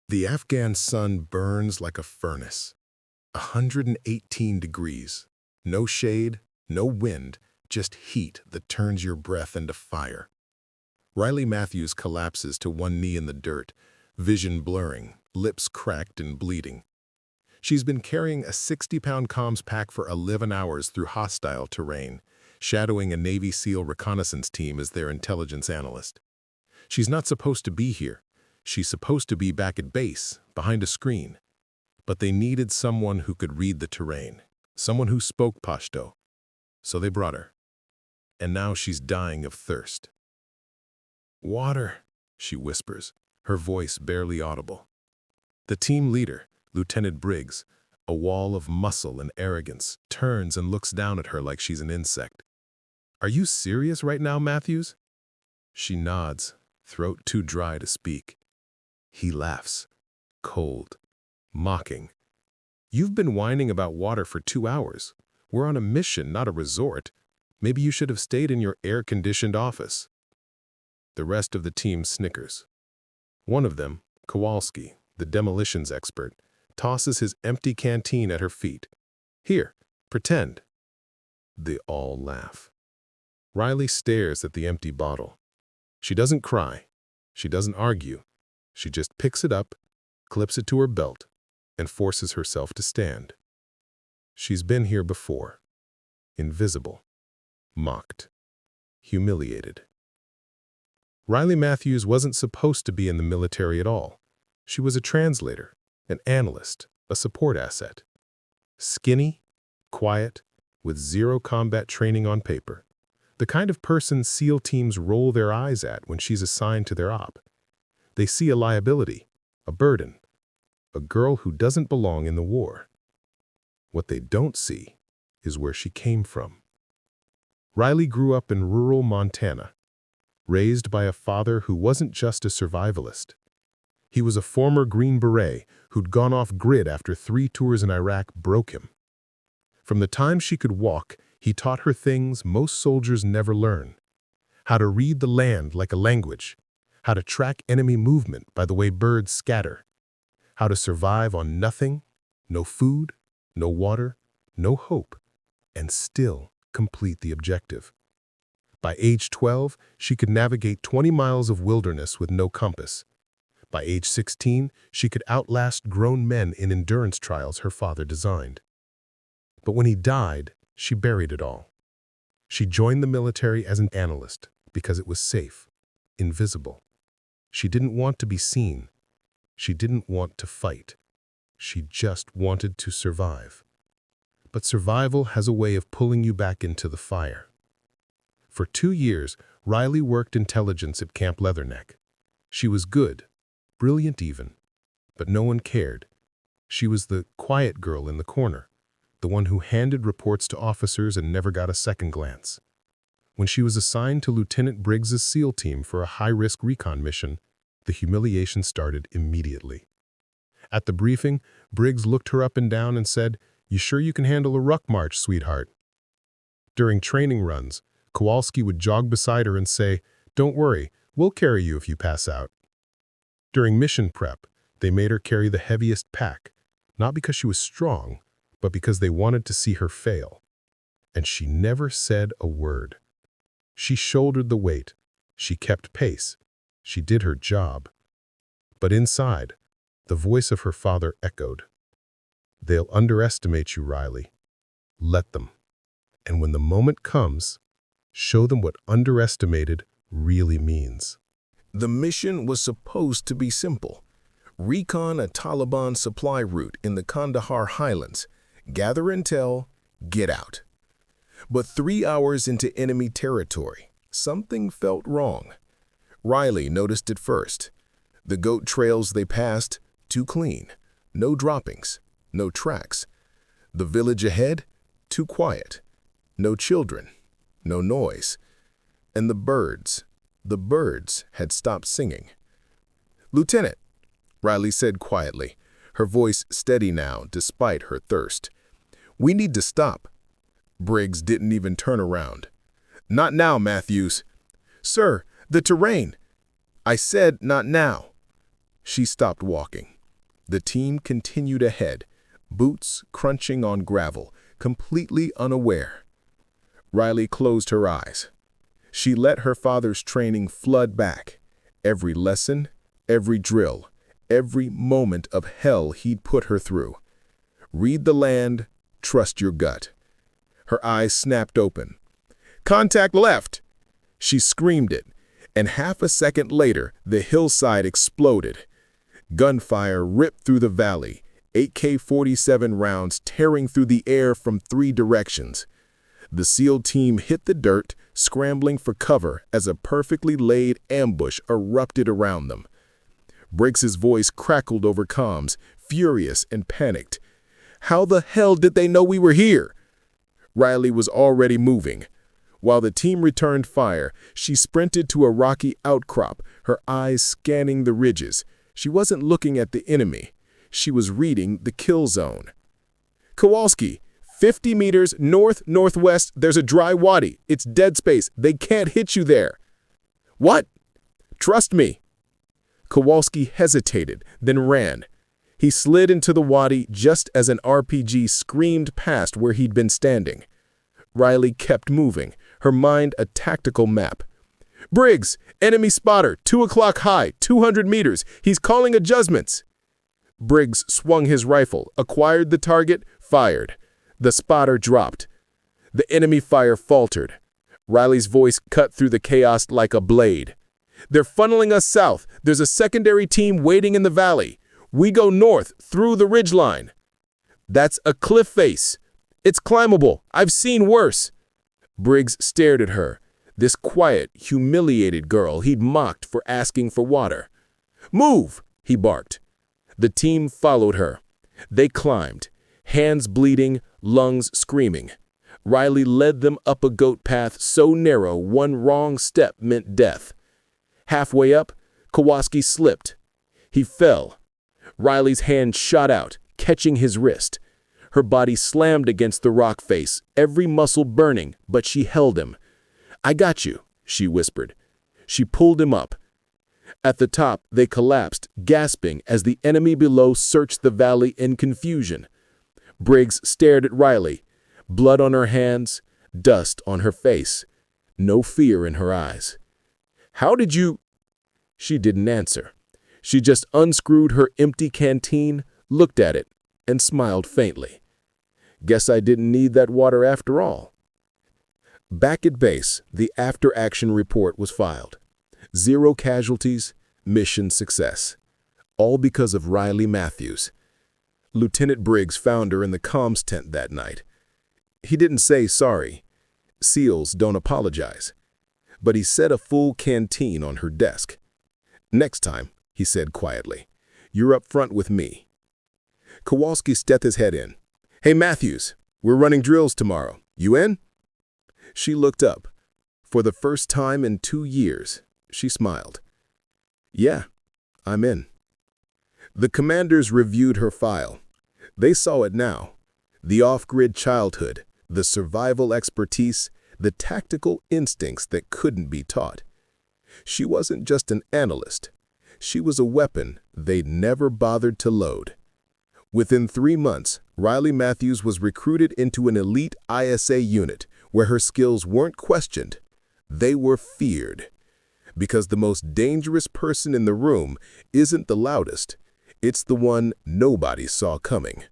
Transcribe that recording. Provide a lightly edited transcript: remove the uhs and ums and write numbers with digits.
The Afghan sun burns like a furnace. 118 degrees. No shade, no wind, just heat that turns your breath into fire. Riley Matthews collapses to one knee in the dirt, vision blurring, lips cracked and bleeding. She's been carrying a 60-pound comms pack for 11 hours through hostile terrain, shadowing a Navy SEAL reconnaissance team as their intelligence analyst. She's not supposed to be here. She's supposed to be back at base, behind a screen. But they needed someone who could read the terrain, someone who spoke Pashto. So they brought her. And now she's dying of thirst. "Water," she whispers, her voice barely audible. The team leader, Lieutenant Briggs, a wall of muscle and arrogance, turns and looks down at her like she's an insect. "Are you serious right now, Matthews?" She nods, throat too dry to speak. He laughs, cold, mocking. "You've been whining about water for 2 hours. We're on a mission, not a resort. Maybe you should have stayed in your air-conditioned office." The rest of the team snickers. One of them, Kowalski, the demolitions expert, tosses his empty canteen at her feet. "Here, pretend." They all laugh. Riley stares at the empty bottle. She doesn't cry. She doesn't argue. She just picks it up, clips it to her belt, and forces herself to stand. She's been here before. Invisible. Mocked. Humiliated. Riley Matthews wasn't supposed to be in the military at all. She was a translator, an analyst, a support asset. Skinny, quiet, with zero combat training on paper. The kind of person SEAL teams roll their eyes at when she's assigned to their op. They see a liability, a burden, a girl who doesn't belong in the war. What they don't see is where she came from. Riley grew up in rural Montana, raised by a father who wasn't just a survivalist. He was a former Green Beret who'd gone off grid after 3 tours in Iraq broke him. From the time she could walk, he taught her things most soldiers never learn. How to read the land like a language. How to track enemy movement by the way birds scatter. How to survive on nothing, no food, no water, no hope, and still complete the objective. By age 12, she could navigate 20 miles of wilderness with no compass. By age 16, she could outlast grown men in endurance trials her father designed. But when he died, she buried it all. She joined the military as an analyst because it was safe, invisible. She didn't want to be seen. She didn't want to fight. She just wanted to survive. But survival has a way of pulling you back into the fire. For 2 years, Riley worked intelligence at Camp Leatherneck. She was good, brilliant even, but no one cared. She was the quiet girl in the corner, the one who handed reports to officers and never got a second glance. When she was assigned to Lieutenant Briggs's SEAL team for a high-risk recon mission, the humiliation started immediately. At the briefing, Briggs looked her up and down and said, "You sure you can handle a ruck march, sweetheart?" During training runs, Kowalski would jog beside her and say, "Don't worry, we'll carry you if you pass out." During mission prep, they made her carry the heaviest pack, not because she was strong, but because they wanted to see her fail. And she never said a word. She shouldered the weight. She kept pace. She did her job. But inside, the voice of her father echoed. "They'll underestimate you, Riley. Let them. And when the moment comes, show them what underestimated really means." The mission was supposed to be simple. Recon a Taliban supply route in the Kandahar Highlands. Gather intel, get out. But 3 hours into enemy territory, something felt wrong. Riley noticed it first. The goat trails they passed, too clean. No droppings, no tracks. The village ahead, too quiet. No children, no noise. And the birds had stopped singing. "Lieutenant," Riley said quietly, her voice steady now despite her thirst. "We need to stop." Briggs didn't even turn around. "Not now, Matthews." "Sir, the terrain." "I said not now." She stopped walking. The team continued ahead, boots crunching on gravel, completely unaware. Riley closed her eyes. She let her father's training flood back. Every lesson, every drill, every moment of hell he'd put her through. Read the land, trust your gut. Her eyes snapped open. "Contact left!" She screamed it, and half a second later, the hillside exploded. Gunfire ripped through the valley, AK-47 rounds tearing through the air from 3 directions. The SEAL team hit the dirt, scrambling for cover as a perfectly laid ambush erupted around them. Briggs's voice crackled over comms, furious and panicked. "How the hell did they know we were here?" Riley was already moving. While the team returned fire, she sprinted to a rocky outcrop, her eyes scanning the ridges. She wasn't looking at the enemy. She was reading the kill zone. "Kowalski, 50 meters north-northwest, there's a dry wadi. It's dead space. They can't hit you there." "What?" "Trust me." Kowalski hesitated, then ran. He slid into the wadi just as an RPG screamed past where he'd been standing. Riley kept moving, her mind a tactical map. "Briggs, enemy spotter, 2 o'clock high, 200 meters. He's calling adjustments." Briggs swung his rifle, acquired the target, fired. The spotter dropped. The enemy fire faltered. Riley's voice cut through the chaos like a blade. "They're funneling us south. There's a secondary team waiting in the valley. We go north, through the ridgeline." "That's a cliff face. It's climbable. I've seen worse." Briggs stared at her, this quiet, humiliated girl he'd mocked for asking for water. "Move!" he barked. The team followed her. They climbed, hands bleeding, lungs screaming. Riley led them up a goat path so narrow one wrong step meant death. Halfway up, Kowalski slipped. He fell. Riley's hand shot out, catching his wrist. Her body slammed against the rock face, every muscle burning, but she held him. "I got you," she whispered. She pulled him up. At the top, they collapsed, gasping as the enemy below searched the valley in confusion. Briggs stared at Riley, blood on her hands, dust on her face, no fear in her eyes. "How did you—" She didn't answer. She just unscrewed her empty canteen, looked at it, and smiled faintly. "Guess I didn't need that water after all." Back at base, the after-action report was filed. 0 casualties, mission success. All because of Riley Matthews. Lieutenant Briggs found her in the comms tent that night. He didn't say sorry. SEALs don't apologize. But he set a full canteen on her desk. "Next time," he said quietly, "you're up front with me." Kowalski stuck his head in. "Hey, Matthews, we're running drills tomorrow. You in?" She looked up. For the first time in 2 years, she smiled. "Yeah, I'm in." The commanders reviewed her file. They saw it now. The off-grid childhood, the survival expertise, the tactical instincts that couldn't be taught. She wasn't just an analyst. She was a weapon they'd never bothered to load. Within 3 months, Riley Matthews was recruited into an elite ISA unit where her skills weren't questioned. They were feared. Because the most dangerous person in the room isn't the loudest. It's the one nobody saw coming.